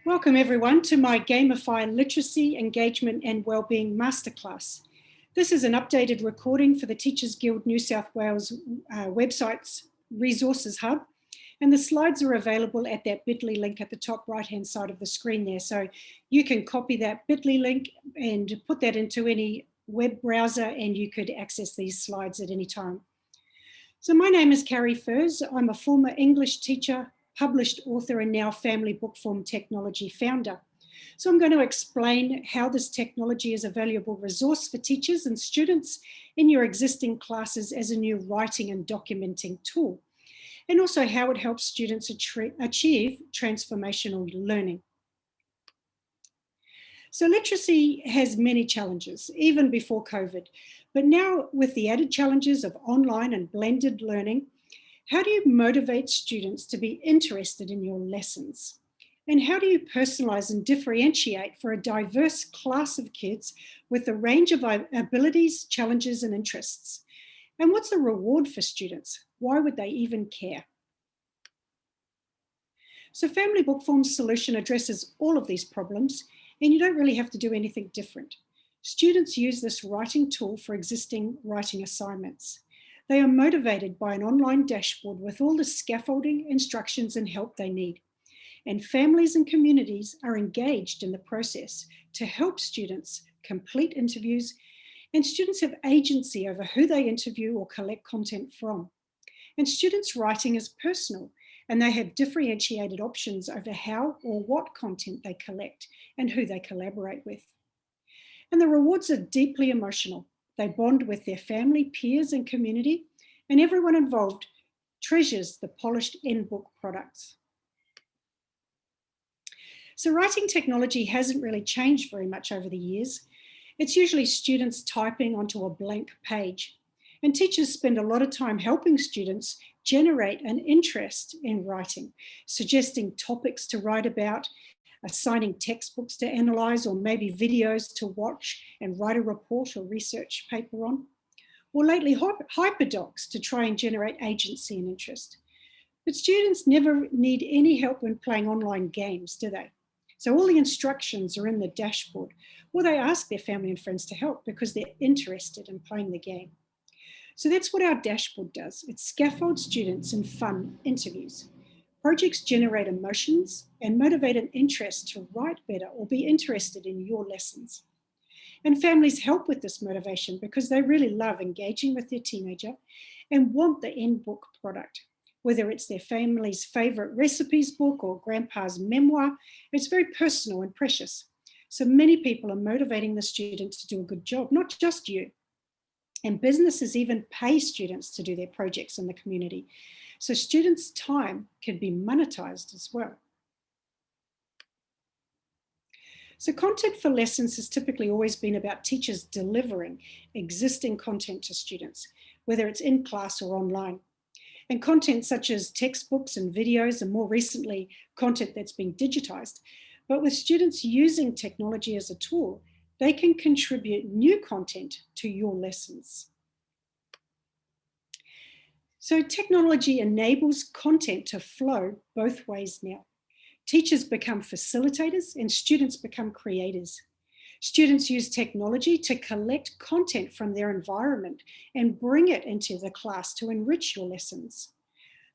Welcome everyone to my Gamify Literacy, Engagement and Wellbeing Masterclass. This is an updated recording for the Teachers Guild New South Wales website's Resources Hub, and the slides are available at that bit.ly link at the top right-hand side of the screen there. So you can copy that bit.ly link and put that into any web browser and you could access these slides at any time. So my name is Carey Fruze. I'm a former English teacher, published author, and now FamilyBookform technology founder. So I'm going to explain how this technology is a valuable resource for teachers and students in your existing classes as a new writing and documenting tool, and also how it helps students achieve transformational learning. So literacy has many challenges, even before COVID, but now with the added challenges of online and blended learning, how do you motivate students to be interested in your lessons? And how do you personalize and differentiate for a diverse class of kids with a range of abilities, challenges, and interests? And what's the reward for students? Why would they even care? So FamilyBookform's solution addresses all of these problems, and you don't really have to do anything different. Students use this writing tool for existing writing assignments. They are motivated by an online dashboard with all the scaffolding, instructions, and help they need. And families and communities are engaged in the process to help students complete interviews, and students have agency over who they interview or collect content from. And students' writing is personal, and they have differentiated options over how or what content they collect and who they collaborate with. And the rewards are deeply emotional. They bond with their family, peers, and community, and everyone involved treasures the polished end-book products. So writing technology hasn't really changed very much over the years. It's usually students typing onto a blank page, and teachers spend a lot of time helping students generate an interest in writing, suggesting topics to write about, assigning textbooks to analyze, or maybe videos to watch and write a report or research paper on, or lately hyperdocs to try and generate agency and interest. But students never need any help when playing online games, do they? So all the instructions are in the dashboard, or they ask their family and friends to help because they're interested in playing the game. So that's what our dashboard does. It scaffolds students in fun interviews. Projects generate emotions and motivate an interest to write better or be interested in your lessons. And families help with this motivation because they really love engaging with their teenager and want the end book product. Whether it's their family's favorite recipes book or grandpa's memoir, it's very personal and precious. So many people are motivating the students to do a good job, not just you. And businesses even pay students to do their projects in the community. So students' time can be monetized as well. So content for lessons has typically always been about teachers delivering existing content to students, whether it's in class or online. And content such as textbooks and videos, and more recently, content that's been digitized. But with students using technology as a tool, they can contribute new content to your lessons. So technology enables content to flow both ways now. Teachers become facilitators and students become creators. Students use technology to collect content from their environment and bring it into the class to enrich your lessons.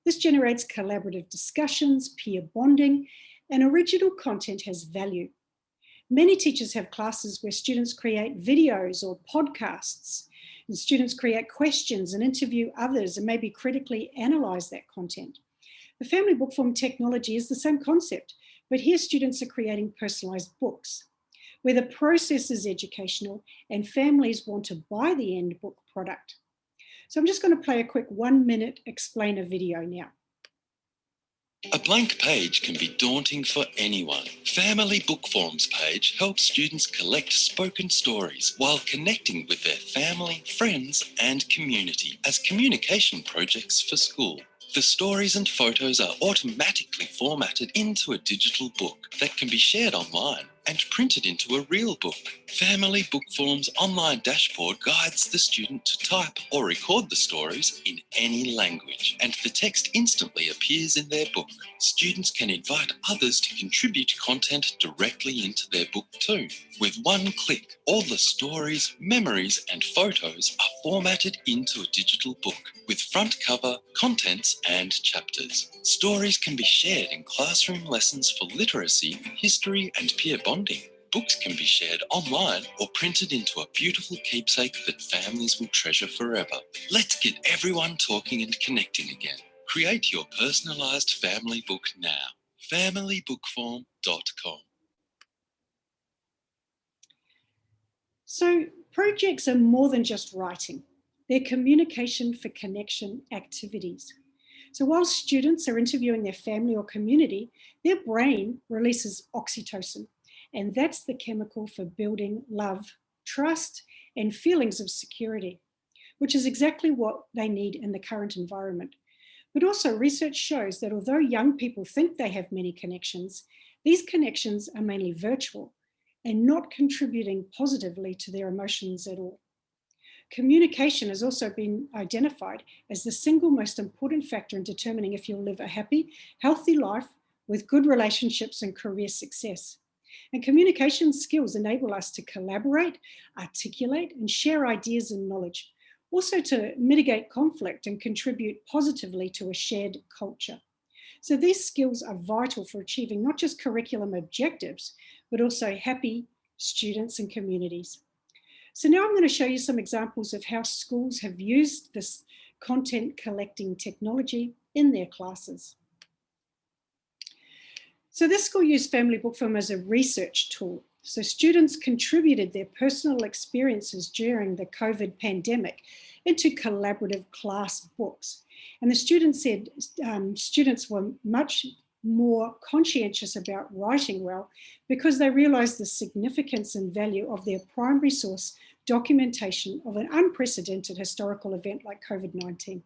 This generates collaborative discussions, peer bonding, and original content has value. Many teachers have classes where students create videos or podcasts, and students create questions and interview others and maybe critically analyze that content. The FamilyBookform technology is the same concept, but here students are creating personalized books, where the process is educational and families want to buy the end book product. So I'm just going to play a quick 1-minute explainer video now. A blank page can be daunting for anyone. FamilyBookform's page helps students collect spoken stories while connecting with their family, friends, and community as communication projects for school. The stories and photos are automatically formatted into a digital book that can be shared online. and printed into a real book. FamilyBookform's online dashboard guides the student to type or record the stories in any language, and the text instantly appears in their book. Students can invite others to contribute content directly into their book too. With one click, all the stories, memories, and photos are formatted into a digital book with front cover, contents, and chapters. Stories can be shared in classroom lessons for literacy, history, and peer bonding. Books can be shared online or printed into a beautiful keepsake that families will treasure forever. Let's get everyone talking and connecting again. Create your personalised family book now. FamilyBookform.com. So projects are more than just writing. They're communication for connection activities. So while students are interviewing their family or community, their brain releases oxytocin, and that's the chemical for building love, trust, and feelings of security, which is exactly what they need in the current environment. But also research shows that although young people think they have many connections, these connections are mainly virtual and not contributing positively to their emotions at all. Communication has also been identified as the single most important factor in determining if you'll live a happy, healthy life with good relationships and career success. And communication skills enable us to collaborate, articulate, and share ideas and knowledge, also to mitigate conflict and contribute positively to a shared culture. So these skills are vital for achieving not just curriculum objectives, but also happy students and communities. So now I'm going to show you some examples of how schools have used this content collecting technology in their classes. So this school used FamilyBookform as a research tool. So students contributed their personal experiences during the COVID pandemic into collaborative class books. And the students said students were much more conscientious about writing well because they realized the significance and value of their primary source documentation of an unprecedented historical event like COVID-19.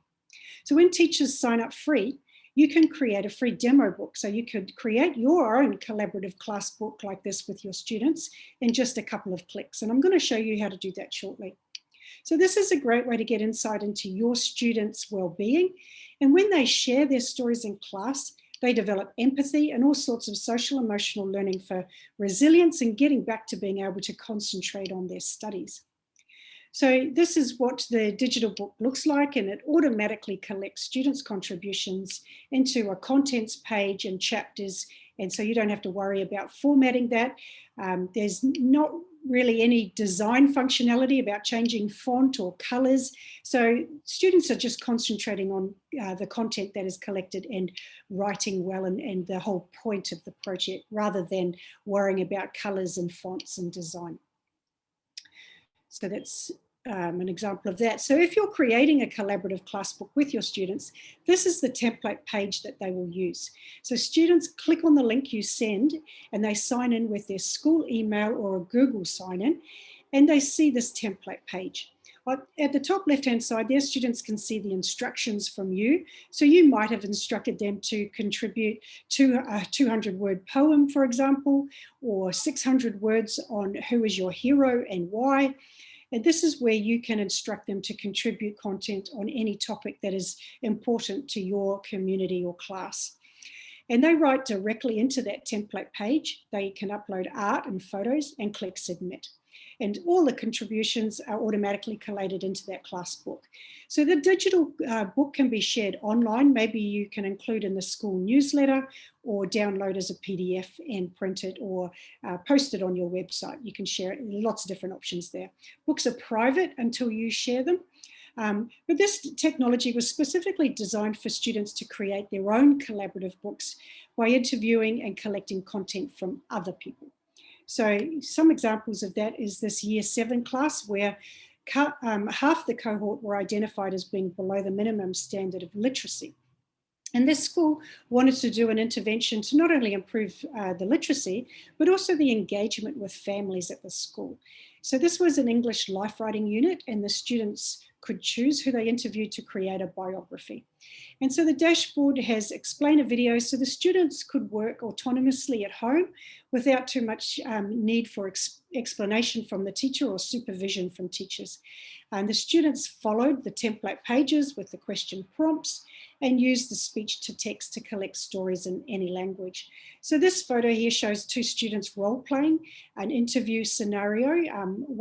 So when teachers sign up free, you can create a free demo book. So you could create your own collaborative class book like this with your students in just a couple of clicks. And I'm going to show you how to do that shortly. So this is a great way to get insight into your students' well-being. And when they share their stories in class, they develop empathy and all sorts of social emotional learning for resilience and getting back to being able to concentrate on their studies. So this is what the digital book looks like, and it automatically collects students' contributions into a contents page and chapters, and so you don't have to worry about formatting that. There's not really any design functionality about changing font or colors. So students are just concentrating on the content that is collected and writing well and the whole point of the project rather than worrying about colors and fonts and design. So that's an example of that. So if you're creating a collaborative class book with your students, this is the template page that they will use. So students click on the link you send and they sign in with their school email or a Google sign-in, and they see this template page. At the top left-hand side there, students can see the instructions from you. So you might have instructed them to contribute to a 200-word poem, for example, or 600 words on who is your hero and why. And this is where you can instruct them to contribute content on any topic that is important to your community or class. And they write directly into that template page. They can upload art and photos and click submit. And all the contributions are automatically collated into that class book. So the digital book can be shared online. Maybe you can include in the school newsletter or download as a PDF and print it or post it on your website. You can share it, lots of different options there. Books are private until you share them. But this technology was specifically designed for students to create their own collaborative books by interviewing and collecting content from other people. So some examples of that is this Year 7 class where half the cohort were identified as being below the minimum standard of literacy. And this school wanted to do an intervention to not only improve the literacy, but also the engagement with families at the school. So this was an English life writing unit, and the students could choose who they interviewed to create a biography. And so the dashboard has explainer videos so the students could work autonomously at home without too much need for explanation from the teacher or supervision from teachers. And the students followed the template pages with the question prompts and used the speech to text to collect stories in any language. So this photo here shows two students role playing an interview scenario.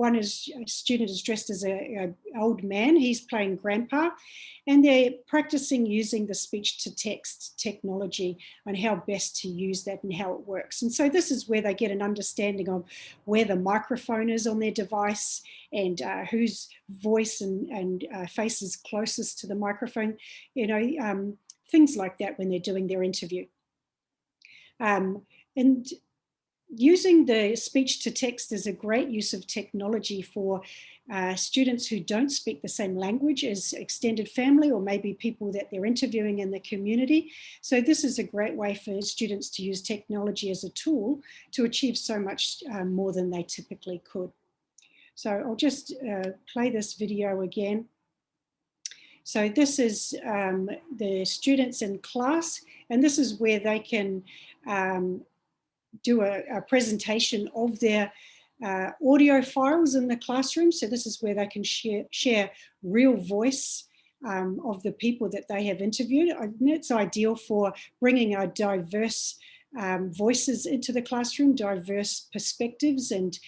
One is a student is dressed as an old man. He's playing grandpa, and they're practicing using the speech to text technology and how best to use that and how it works. And so this is where they get an understanding of where the microphone is on their device and whose voice and face is closest to the microphone, things like that when they're doing their interview. And using the speech to text is a great use of technology for students who don't speak the same language as extended family or maybe people that they're interviewing in the community. So this is a great way for students to use technology as a tool to achieve so much more than they typically could. So I'll just play this video again. So this is the students in class, and this is where they can do a presentation of their audio files in the classroom. So this is where they can share real voice of the people that they have interviewed. And it's ideal for bringing a diverse voices into the classroom, diverse perspectives and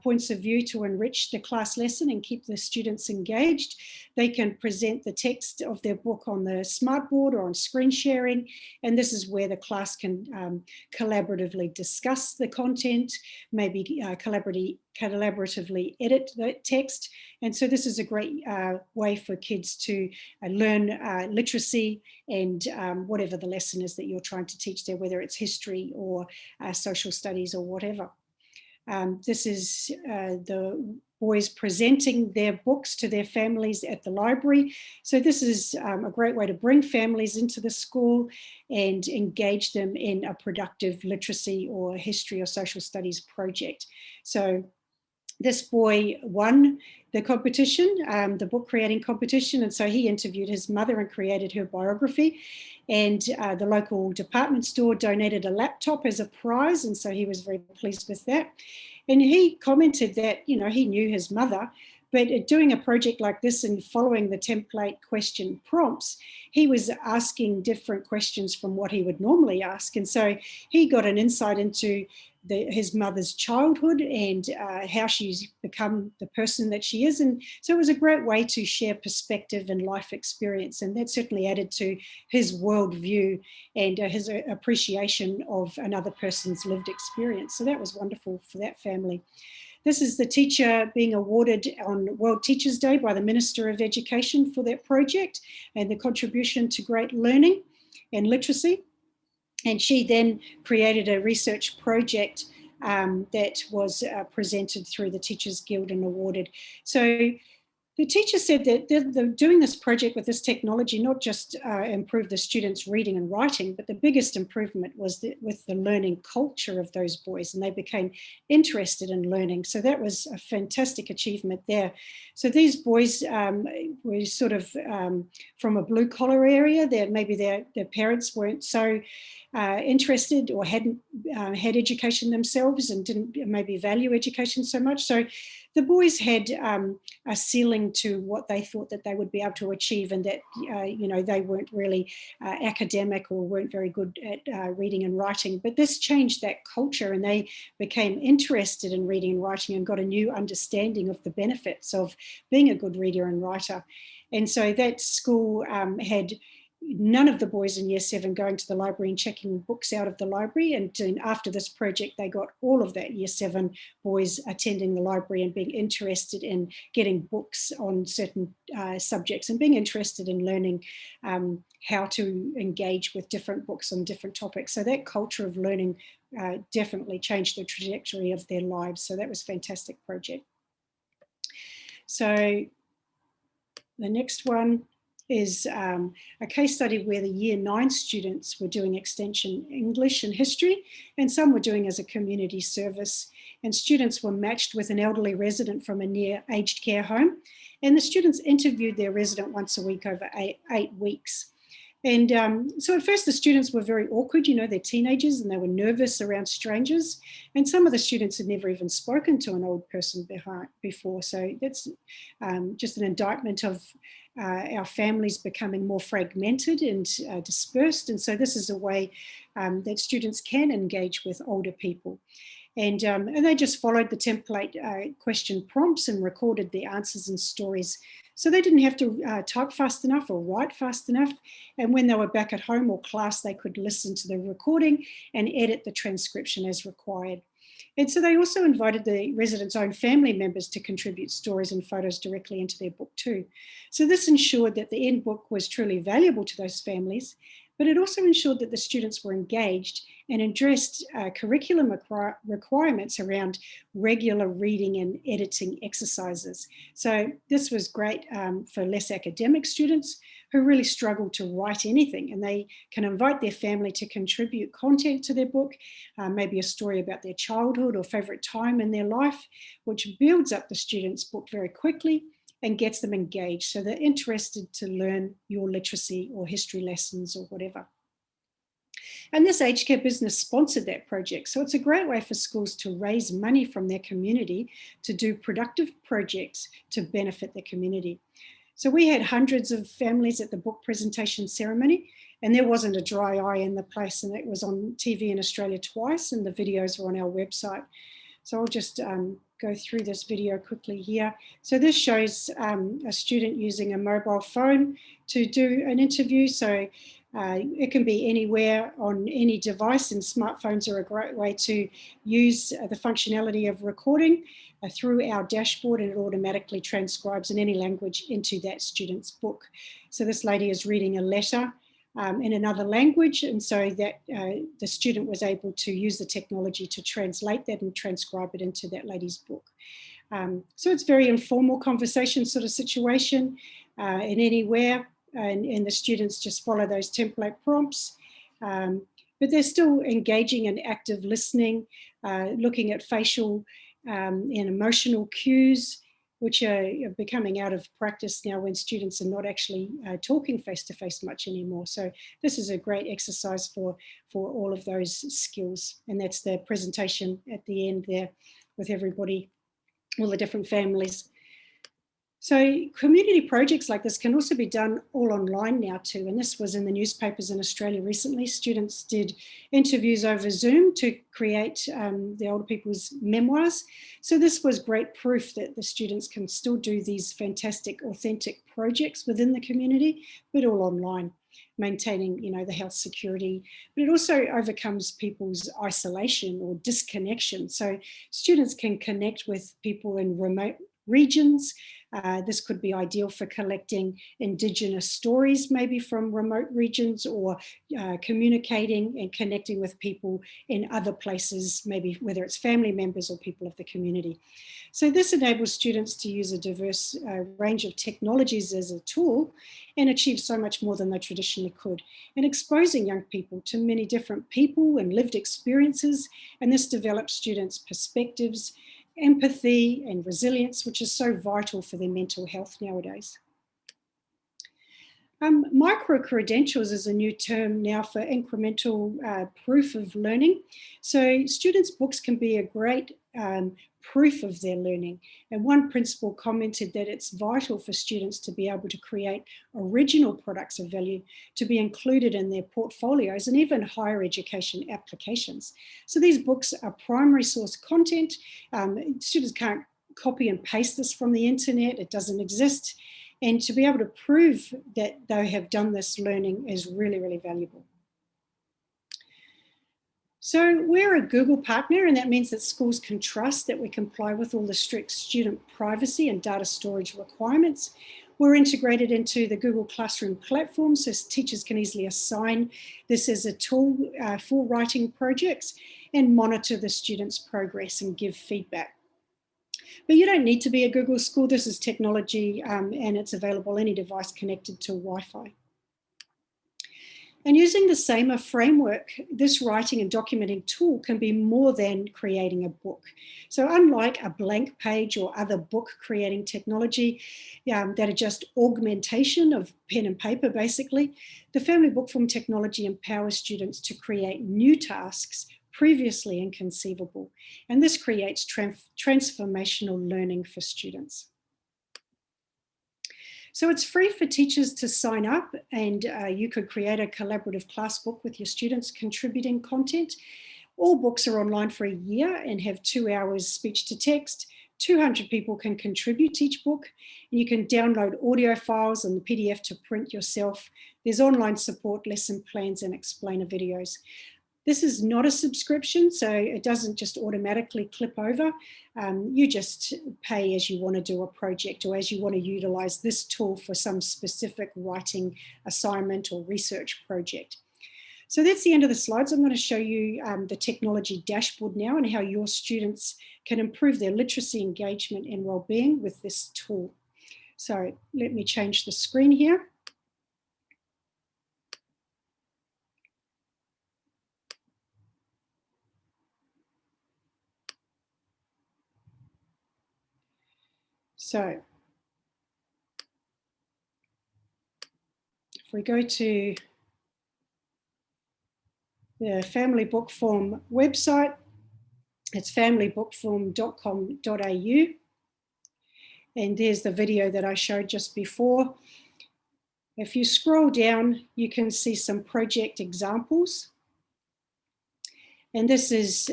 points of view to enrich the class lesson and keep the students engaged. They can present the text of their book on the smartboard or on screen sharing, and this is where the class can collaboratively discuss the content, maybe collaboratively edit the text. And so this is a great way for kids to learn literacy and whatever the lesson is that you're trying to teach there, whether it's history or social studies or whatever. This is the boys presenting their books to their families at the library. So this is a great way to bring families into the school and engage them in a productive literacy or history or social studies project. So this boy won the competition, the book creating competition, and so he interviewed his mother and created her biography. And the local department store donated a laptop as a prize, and so he was very pleased with that. And he commented that, he knew his mother, but doing a project like this and following the template question prompts, he was asking different questions from what he would normally ask. And so he got an insight into his mother's childhood and how she's become the person that she is. And so it was a great way to share perspective and life experience. And that certainly added to his worldview and his appreciation of another person's lived experience. So that was wonderful for that family. This is the teacher being awarded on World Teachers' Day by the Minister of Education for that project and the contribution to great learning and literacy. And she then created a research project that was presented through the Teachers Guild and awarded. So the teacher said that they're doing this project with this technology not just improved the students' reading and writing, but the biggest improvement was with the learning culture of those boys, and they became interested in learning. So that was a fantastic achievement there. So these boys were sort of from a blue-collar area. Maybe their parents weren't so interested or hadn't had education themselves and didn't maybe value education so much. So the boys had a ceiling to what they thought that they would be able to achieve, and that they weren't really academic or weren't very good at reading and writing. But this changed that culture, and they became interested in reading and writing and got a new understanding of the benefits of being a good reader and writer. And so that school had none of the boys in year 7 going to the library and checking books out of the library. And after this project, they got all of that year 7 boys attending the library and being interested in getting books on certain subjects and being interested in learning how to engage with different books on different topics. So that culture of learning definitely changed the trajectory of their lives. So that was a fantastic project. So the next one is a case study where the year 9 students were doing extension English and history, and some were doing as a community service. And students were matched with an elderly resident from a near aged care home. And the students interviewed their resident once a week over eight weeks. And so at first the students were very awkward, you know, they're teenagers and they were nervous around strangers. And some of the students had never even spoken to an old person before. So that's just an indictment of our families becoming more fragmented and dispersed. And so this is a way that students can engage with older people. And they just followed the template question prompts and recorded the answers and stories. So they didn't have to type fast enough or write fast enough. And when they were back at home or class, they could listen to the recording and edit the transcription as required. And so they also invited the residents' own family members to contribute stories and photos directly into their book too. So this ensured that the end book was truly valuable to those families, but it also ensured that the students were engaged and addressed curriculum requirements around regular reading and editing exercises. So this was great for less academic students who really struggle to write anything, and they can invite their family to contribute content to their book, maybe a story about their childhood or favourite time in their life, which builds up the student's book very quickly and gets them engaged so they're interested to learn your literacy or history lessons or whatever. And this aged care business sponsored that project. So it's a great way for schools to raise money from their community to do productive projects to benefit the community. So we had hundreds of families at the book presentation ceremony, and there wasn't a dry eye in the place, and it was on TV in Australia twice, and the videos are on our website. So I'll just go through this video quickly here. So this shows a student using a mobile phone to do an interview. So it can be anywhere on any device, and smartphones are a great way to use the functionality of recording through our dashboard, and it automatically transcribes in any language into that student's book. So this lady is reading a letter in another language, and so that the student was able to use the technology to translate that and transcribe it into that lady's book. So it's very informal conversation sort of situation in anywhere, and the students just follow those template prompts, but they're still engaging in active listening, looking at facial and emotional cues, which are becoming out of practice now when students are not actually talking face-to-face much anymore. So this is a great exercise for all of those skills. And that's the presentation at the end there with everybody, all the different families. So community projects like this can also be done all online now too. And this was in the newspapers in Australia recently. Students did interviews over Zoom to create the older people's memoirs. So this was great proof that the students can still do these fantastic, authentic projects within the community, but all online, maintaining, you know, the health security. But it also overcomes people's isolation or disconnection. So students can connect with people in remote regions. This could be ideal for collecting Indigenous stories, maybe from remote regions, or communicating and connecting with people in other places, maybe whether it's family members or people of the community. So this enables students to use a diverse range of technologies as a tool and achieve so much more than they traditionally could, and exposing young people to many different people and lived experiences. And this develops students' perspectives, empathy and resilience, which is so vital for their mental health nowadays. Micro-credentials is a new term now for incremental proof of learning. So students' books can be a great proof of their learning. And one principal commented that it's vital for students to be able to create original products of value to be included in their portfolios and even higher education applications. So these books are primary source content. Students can't copy and paste this from the internet. It doesn't exist. And to be able to prove that they have done this learning is really, really valuable. So we're a Google partner, and that means that schools can trust that we comply with all the strict student privacy and data storage requirements. We're integrated into the Google Classroom platform, so teachers can easily assign this as a tool for writing projects and monitor the students' progress and give feedback. But you don't need to be a Google school. This is technology and it's available on any device connected to Wi-Fi. And using the SAMA framework, this writing and documenting tool can be more than creating a book. So unlike a blank page or other book creating technology that are just augmentation of pen and paper, basically, the Family Bookform technology empowers students to create new tasks previously inconceivable. And this creates transformational learning for students. So it's free for teachers to sign up, and you could create a collaborative class book with your students contributing content. All books are online for a year and have 2 hours speech to text. 200 people can contribute to each book. And you can download audio files and the PDF to print yourself. There's online support, lesson plans, and explainer videos. This is not a subscription, so it doesn't just automatically clip over. You just pay as you want to do a project or as you want to utilize this tool for some specific writing assignment or research project. So that's the end of the slides. I'm going to show you the technology dashboard now and how your students can improve their literacy, engagement, and well-being with this tool. So let me change the screen here. So if we go to the Family Bookform website, it's familybookform.com.au. And there's the video that I showed just before. If you scroll down, you can see some project examples. And this is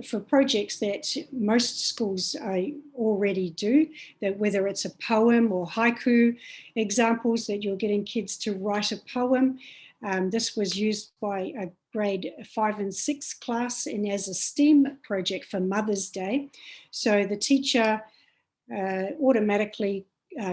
for projects that most schools already do, that whether it's a poem or haiku examples that you're getting kids to write a poem. This was used by a grade 5 and 6 class and as a STEAM project for Mother's Day. So the teacher automatically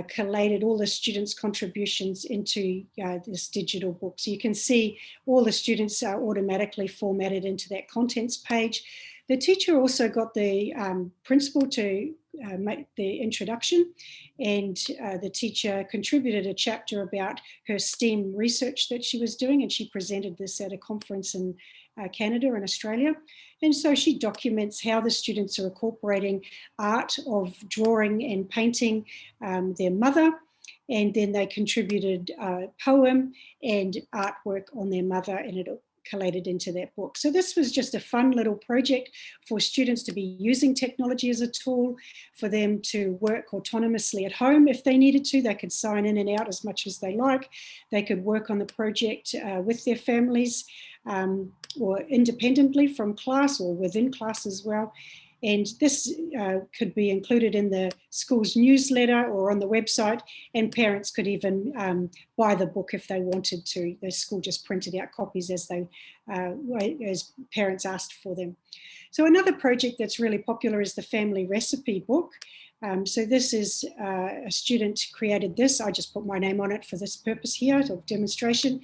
collated all the students' contributions into this digital book. So you can see all the students are automatically formatted into that contents page. The teacher also got the principal to make the introduction, and the teacher contributed a chapter about her STEM research that she was doing, and she presented this at a conference in Canada and Australia. And so she documents how the students are incorporating art of drawing and painting their mother, and then they contributed a poem and artwork on their mother, and it collated into that book. So this was just a fun little project for students to be using technology as a tool for them to work autonomously at home if they needed to. They could sign in and out as much as they like. They could work on the project with their families or independently from class or within class as well. And this could be included in the school's newsletter or on the website, and parents could even buy the book if they wanted to. The school just printed out copies as parents asked for them. So another project that's really popular is the family recipe book. So this is a student created this. I just put my name on it for this purpose here, of demonstration.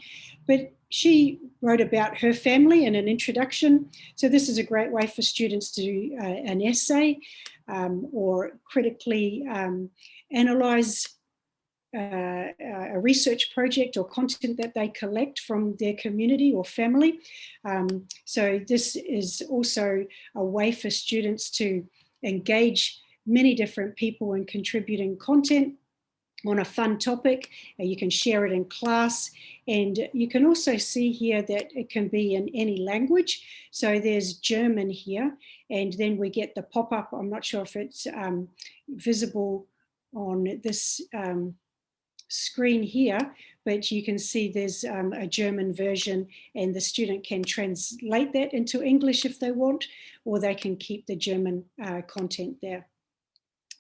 But she wrote about her family in an introduction. So this is a great way for students to do an essay or critically analyze a research project or content that they collect from their community or family. So this is also a way for students to engage many different people in contributing content on a fun topic. You can share it in class, and you can also see here that it can be in any language. So there's German here, and then we get the pop-up. I'm not sure if it's visible on this screen here, but you can see there's a German version, and the student can translate that into English if they want, or they can keep the German content there.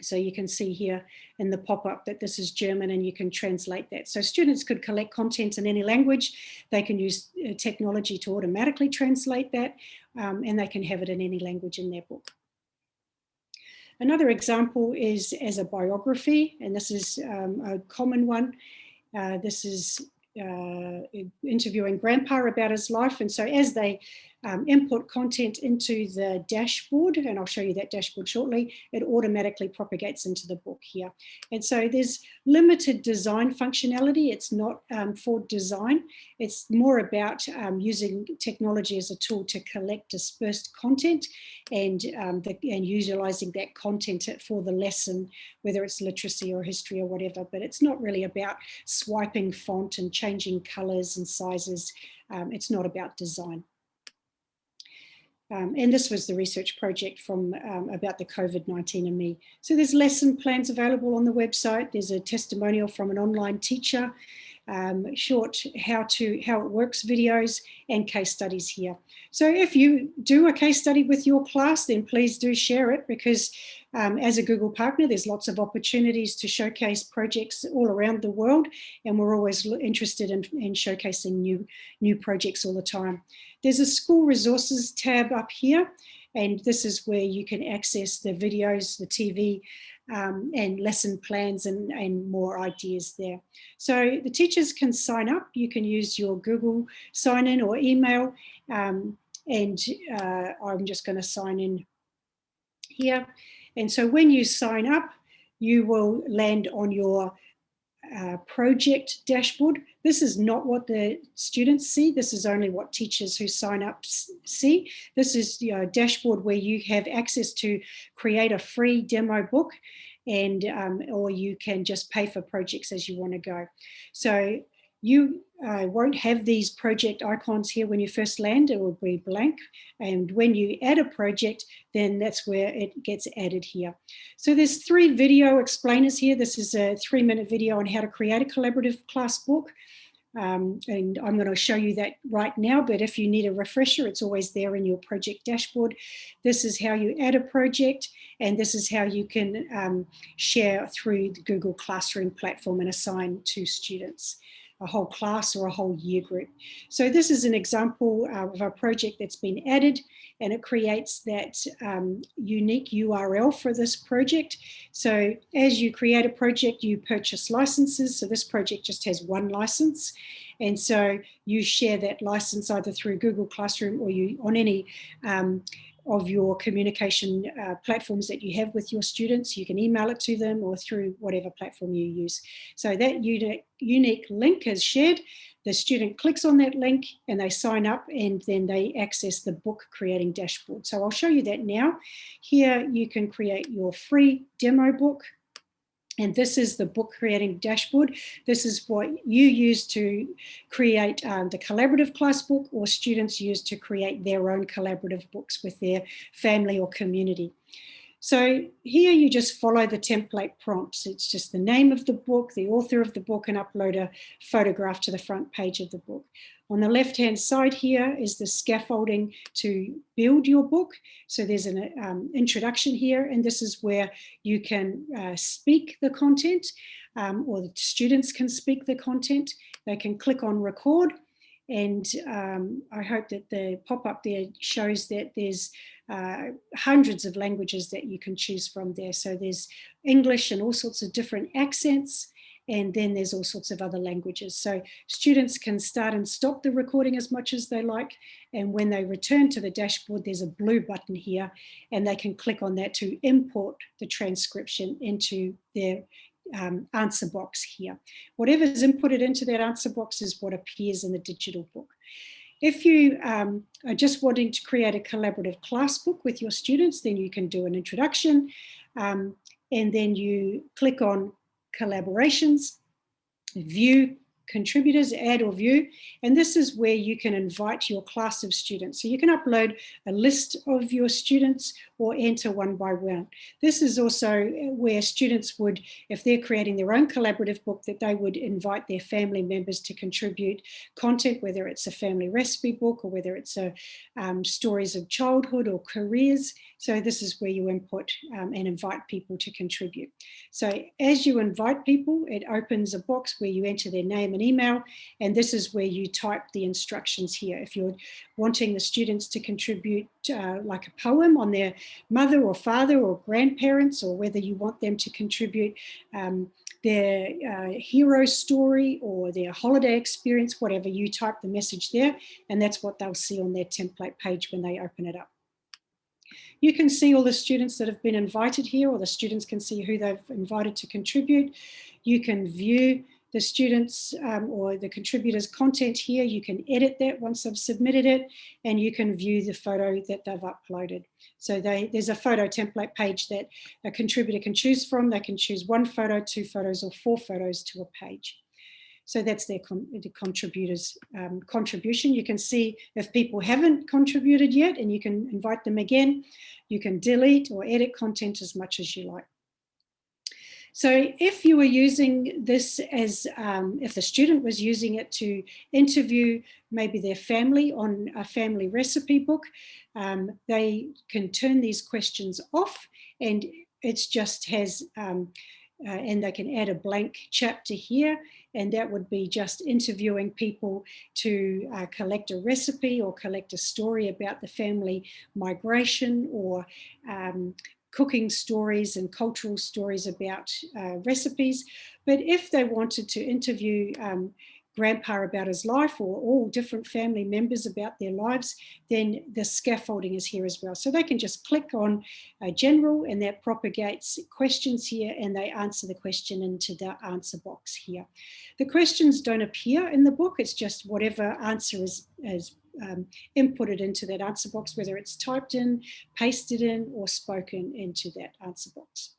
So you can see here in the pop-up that this is German, and you can translate that. So students could collect content in any language. They can use technology to automatically translate that, and they can have it in any language in their book. Another example is as a biography, and this is a common one. This is interviewing grandpa about his life, and so as they input content into the dashboard, and I'll show you that dashboard shortly, it automatically propagates into the book here. And so there's limited design functionality. It's not for design. It's more about using technology as a tool to collect dispersed content and utilizing that content for the lesson, whether it's literacy or history or whatever. But it's not really about swiping font and changing colors and sizes. It's not about design. And this was the research project from about the COVID-19 and me. So there's lesson plans available on the website. There's a testimonial from an online teacher, short how it works videos, and case studies here. So if you do a case study with your class, then please do share it, because as a Google partner, there's lots of opportunities to showcase projects all around the world, and we're always interested in showcasing new projects all the time. There's a school resources tab up here, and this is where you can access the videos, the TV, and lesson plans and more ideas there. So the teachers can sign up. You can use your Google sign in or email, and I'm just going to sign in here. And so when you sign up, you will land on your project dashboard. This is not what the students see. This is only what teachers who sign up see. This is a dashboard where you have access to create a free demo book, and or you can just pay for projects as you want to go. So you won't have these project icons here when you first land. It will be blank. And when you add a project, then that's where it gets added here. So there's 3 video explainers here. This is a 3-minute video on how to create a collaborative class book. And I'm going to show you that right now, but if you need a refresher, it's always there in your project dashboard. This is how you add a project, and this is how you can share through the Google Classroom platform and assign to students, a whole class or a whole year group. So this is an example of a project that's been added, and it creates that unique URL for this project. So as you create a project, you purchase licenses. So this project just has 1 license. And so you share that license either through Google Classroom or you on any of your communication platforms that you have with your students. You can email it to them or through whatever platform you use. So that unique link is shared. The student clicks on that link and they sign up, and then they access the book creating dashboard. So I'll show you that now. Here you can create your free demo book. And this is the book creating dashboard. This is what you use to create the collaborative class book, or students use to create their own collaborative books with their family or community. So here you just follow the template prompts. It's just the name of the book, the author of the book, and upload a photograph to the front page of the book. On the left-hand side here is the scaffolding to build your book. So there's an introduction here, and this is where you can speak the content, or the students can speak the content. They can click on record, and I hope that the pop-up there shows that there's hundreds of languages that you can choose from there. So there's English and all sorts of different accents, and then there's all sorts of other languages. So students can start and stop the recording as much as they like. And when they return to the dashboard, there's a blue button here, and they can click on that to import the transcription into their answer box here. Whatever is inputted into that answer box is what appears in the digital book. If you are just wanting to create a collaborative class book with your students, then you can do an introduction, and then you click on collaborations, view contributors, add or view, and this is where you can invite your class of students. So you can upload a list of your students or enter one by one. This is also where students would, if they're creating their own collaborative book, that they would invite their family members to contribute content, whether it's a family recipe book or whether it's a stories of childhood or careers. So this is where you input and invite people to contribute. So as you invite people, it opens a box where you enter their name and email, and this is where you type the instructions here. If you're wanting the students to contribute like a poem on their mother or father or grandparents, or whether you want them to contribute their hero story or their holiday experience, whatever. You type the message there, and that's what they'll see on their template page when they open it up. You can see all the students that have been invited here, or the students can see who they've invited to contribute. You can view the students or the contributors' content here. You can edit that once they've submitted it, and you can view the photo that they've uploaded. So there's a photo template page that a contributor can choose from. They can choose 1 photo, 2 photos, or 4 photos to a page. So that's the contributors' contribution. You can see if people haven't contributed yet, and you can invite them again. You can delete or edit content as much as you like. So if you were using this as, if the student was using it to interview maybe their family on a family recipe book, they can turn these questions off, and it just has, and they can add a blank chapter here, and that would be just interviewing people to collect a recipe or collect a story about the family migration, or cooking stories and cultural stories about recipes. But if they wanted to interview grandpa about his life, or all different family members about their lives, then the scaffolding is here as well. So they can just click on general, and that propagates questions here, and they answer the question into the answer box here. The questions don't appear in the book. It's just whatever answer is inputted into that answer box, whether it's typed in, pasted in, or spoken into that answer box.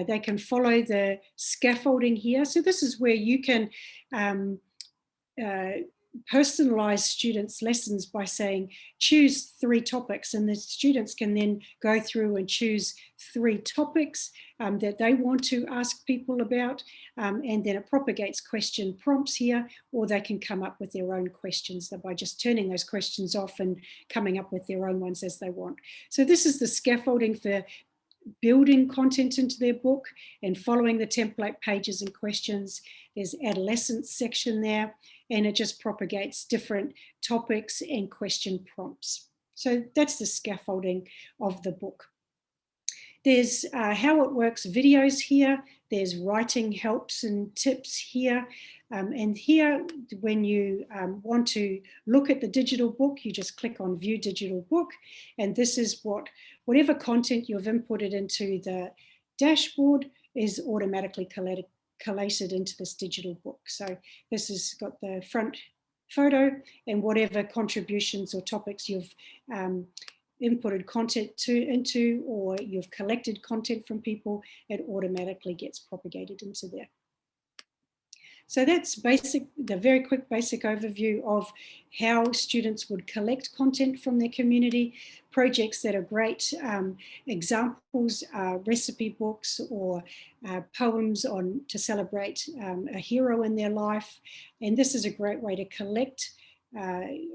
They can follow the scaffolding here. So this is where you can personalize students' lessons by saying, choose 3 topics, and the students can then go through and choose 3 topics that they want to ask people about, and then it propagates question prompts here, or they can come up with their own questions by just turning those questions off and coming up with their own ones as they want. So this is the scaffolding for building content into their book and following the template pages and questions. There's adolescence section there, and it just propagates different topics and question prompts. So that's the scaffolding of the book. There's how it works videos here. There's writing helps and tips here. And here, when you want to look at the digital book, you just click on View Digital Book. And this is whatever content you've inputted into the dashboard is automatically collated into this digital book. So this has got the front photo, and whatever contributions or topics you've inputted content into, or you've collected content from people, it automatically gets propagated into there. So that's the very quick basic overview of how students would collect content from their community. Projects that are great examples are recipe books, or poems to celebrate a hero in their life. And this is a great way to collect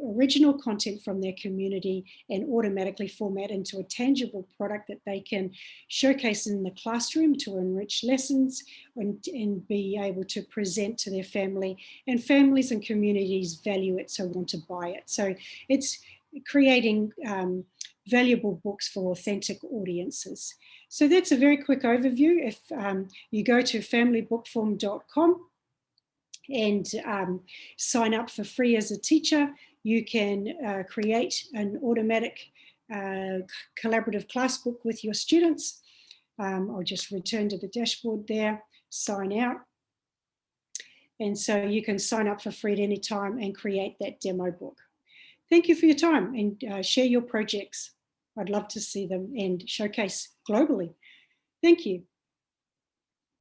original content from their community and automatically format into a tangible product that they can showcase in the classroom to enrich lessons and be able to present to their family, and families and communities value it, so want to buy it. So it's creating valuable books for authentic audiences. So that's a very quick overview. If you go to FamilyBookform.com and sign up for free as a teacher, you can create an automatic collaborative class book with your students. I'll just return to the dashboard there, sign out. And so you can sign up for free at any time and create that demo book. Thank you for your time, and share your projects. I'd love to see them and showcase globally. Thank you.